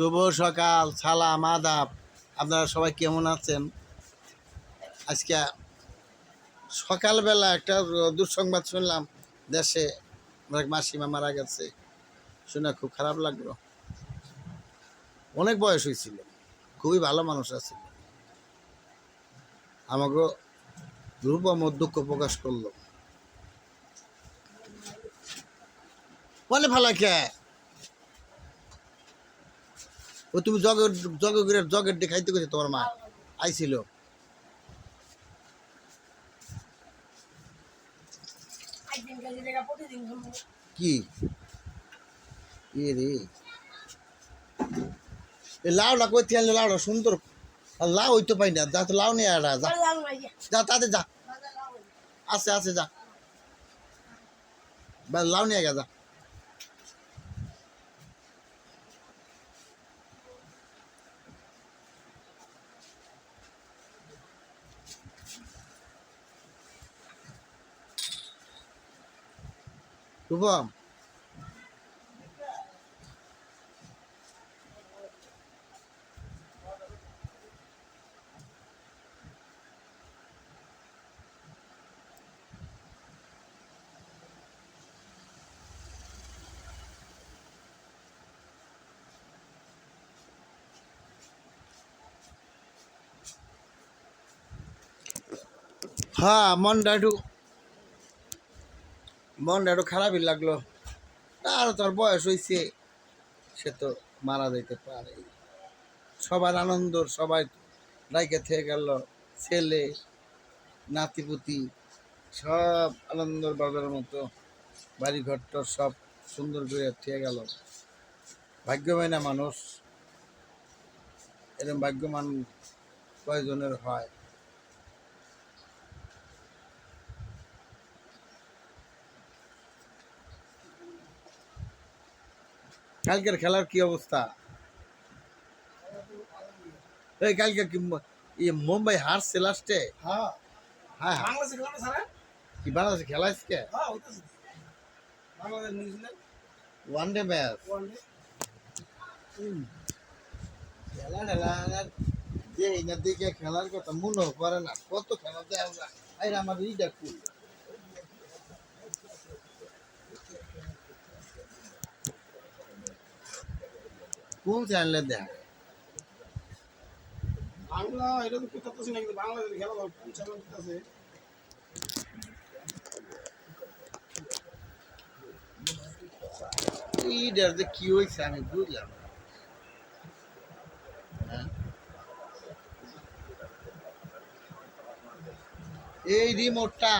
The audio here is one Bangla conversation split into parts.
শুভ সকাল, সালাম, আদাব। আপনারা সবাই কেমন আছেন? আজকে সকালবেলা একটা দুঃসংবাদ শুনলাম, দেশে আমার এক মাসিমা মারা গেছে। শুনে খুব খারাপ লাগলো। অনেক বয়স হয়েছিল, খুবই ভালো মানুষ আছে। আমাকে ধ্রুব আমার দুঃখ প্রকাশ করলো। বলে ভালো কে ও, তুমি জগের দেখাইতে গেছে, তোমার মা আইছিল। কি এ রে, লাউটা কই থেকে লাউটা সুন্দর, লাউ হইতে পাই না। যা তো লাউ নিয়ে আড়া, যা যা তাতে যা, আছে আছে যা, লাউ নিয়ে গা, যা। রূপম, হ্যাঁ, মনটা একটু খারাপই লাগলো। তার তোর বয়স হয়েছে, সে তো মারা যাইতে পারে। সবার আনন্দ, সবাই রাইকে থেকে গেল, ছেলে নাতিপুতি সব আনন্দর বাজারের মতো বাড়ি ঘরটর সব সুন্দর করে থেকে গেল। ভাগ্যবান না মানুষ, এরকম ভাগ্যবান কয়জনের হয়? কালকের খেলার কি অবস্থা? এই কালকে কি মুম্বাই হারছে লাস্টে? হ্যাঁ হ্যাঁ, কি বাংলাদেশে খেলা আজকে? One day match. খেলা টেলা যে না দিকে খেলার কথা মনে করে না, কত খেলা দেয় আমরা। আমার ইটা খুব কোন চ্যানেলে দেয় বাংলা, এটা তো কোথাও না, কিন্তু বাংলাদেশের খেলা কোন চ্যানেল আছে? এইটার যে কি হয়েছে আমি বুঝলাম না। হ্যাঁ? এই রিমোটটা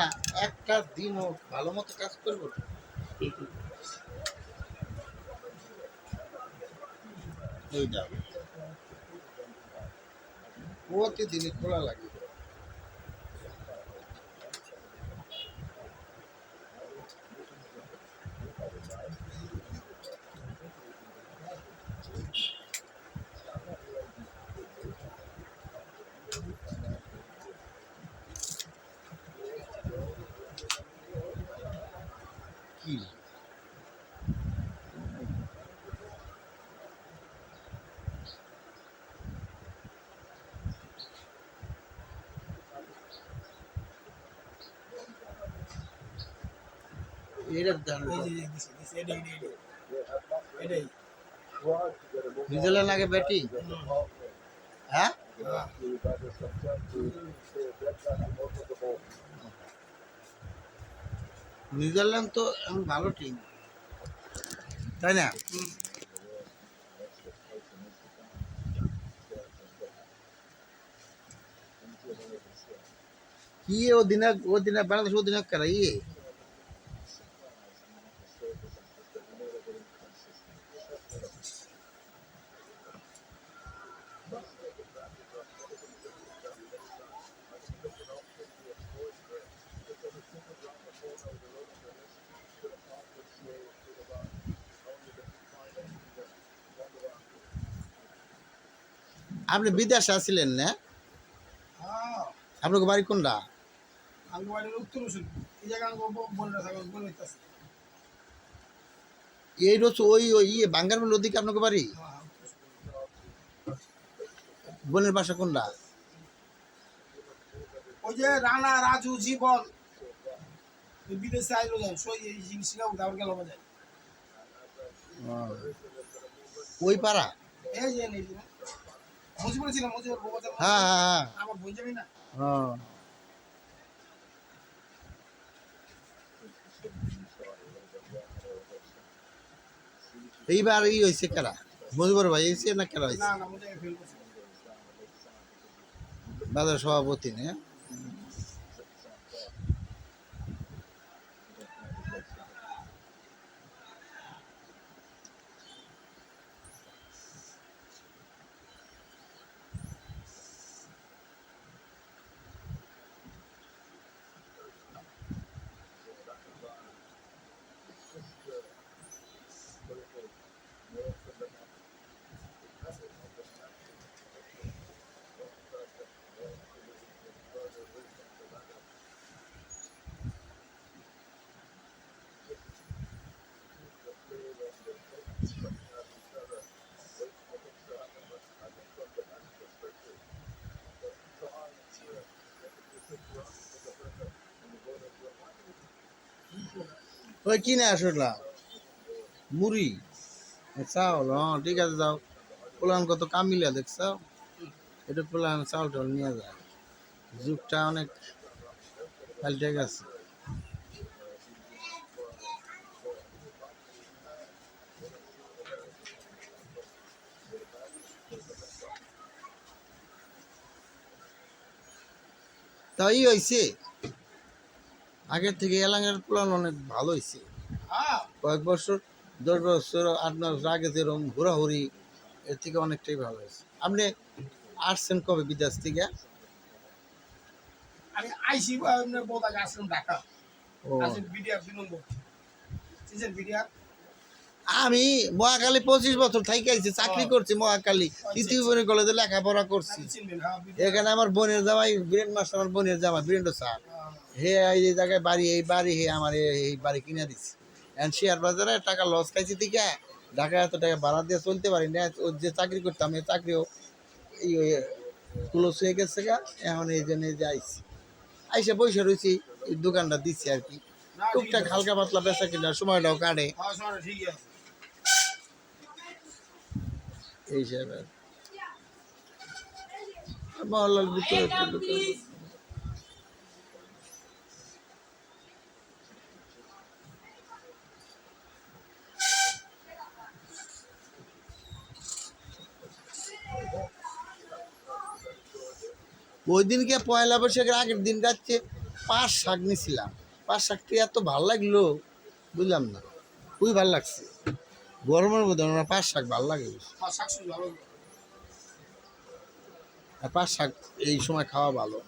একটা দিনও ভালো মতো কাজ করবো না। এইটা প্রতিদিনই খোলা লাগে। কি নিউজিল্যান্ড আগে ব্যাটিং? হ্যাঁ, নিউজিল্যান্ড তো এখন ভালো টিম, তাই না? কি অধিনায়ক বাংলাদেশ অধিনায়ক কারা আপনি বিদেশে আসছিলেন না? আপনার বাড়ি কোনটা? এই রোজ ওই ওই বাঙ্গারপুর ওদিকে আপনার বাড়ি? বোনের বাসা কোনটা? ওই যে রানা রাজু জীবন বিদেশে আইলো যান সই এই জিনিসটা উদাহরণ গেল বাজায় ওই পাড়া? এই যে নেই মুজিবুর ছিল মুজিবুর বাজার হ্যাঁ হ্যাঁ হ্যাঁ। আমার বোন যাবি না হ্যাঁ। এইবার হয়েছে কারা? মজিবর ভাই হয়েছে না কারা হয়েছে? না না মুজিবুর ফেল করছে বাজার সভাপতি না? ওই কিনে আসলাম মুড়ি চাউল। হ্যাঁ ঠিক আছে যাও। পোলান কত কামিলা দেখছ? এটা পোলান চাউল টাউল নিয়ে যায়। যুগটা অনেক পাল্টে গেছে। তাই হয়েছে আগের থেকে এলাকার প্ল্যান অনেক ভালো হয়েছে। হ্যাঁ কয়েক বছর 10 বছর 8 মাস আগে যেরকম ঘোরাঘুরি এর থেকে অনেকটাই ভালো হয়েছে। আপনি আসছেন কবে বিদেশ থেকে? আমি আইসি বোধ আগে আসলাম ঢাকা ও আসলে বিডিআর 2 নম্বর সিজন বিডিআর আমি মহাখালী 25 বছর থাকি আইছি, চাকরি করছি মহাখালী তৃতীয় বোনের কলেজে লেখাপড়া করছি। চিনবেন হ্যাঁ বিডিআর এখানে আমার বোনের জামাই বীরেন মাস্টার, আমার বোনের জামাই বীরেন্দ্র স্যার, হে এই যে জায়গায় বাড়ি, এই বাড়ি হে আমার এই বাড়ি কিনে দিচ্ছে। এখন শেয়ার বাজারে টাকা লস খাইছি থেকে ঢাকায় এত টাকা ভাড়া দিয়ে চলতে পারি না। ও যে চাকরি করতাম এই চাকরিও এই ক্লোজ হয়ে গেছে গা। এখন এই জন্য যে আইসি আইসা পয়সা রয়েছি, এই দোকানটা দিচ্ছি আর কি। না ঠিক টুকটাক হালকা পাতলা বেচা কিনা সময়টাও কাটে হ্যাঁ শোনো ঠিকই আছে এই হিসাবে। মহল্লার ভিতরে একটা দোকান। ওই দিনকে পয়লা বৈশাখের আগের দিন যাচ্ছে পাঁচ শাক নিয়েছিলাম। পাঁচ শাকটি এত ভালো লাগলো বুঝলাম না, খুবই ভালো লাগছে। গরমের মধ্যে আমার পাঁচ শাক ভালো লাগে বেশি। হ্যাঁ শাকসবজি ভালো আর পাঁচ শাক এই সময় খাওয়া ভালো।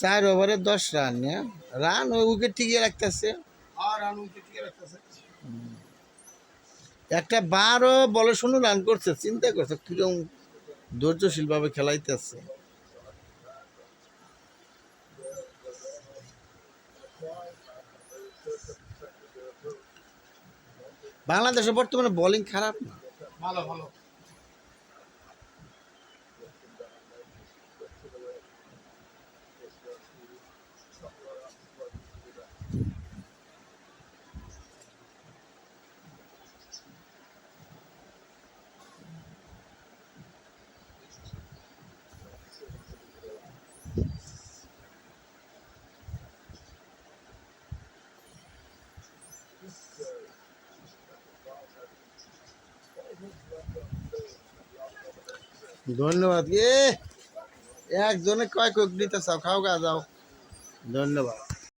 চার ওভারে 10 রান, রান ওই উইকেট টিকিয়ে রাখতেছে। আর আনু ঠিক রাখতেছে একটা 12 বলে 16 রান করছে, চিন্তা করছে কিরকম ধৈর্যশীল ভাবে খেলাইতেছে। বাংলাদেশে বর্তমানে বোলিং খারাপ না। ভালো ভালো ধন্যবাদ। একজনে কয় কোক দিতে চাও, খাও গা যাও। ধন্যবাদ।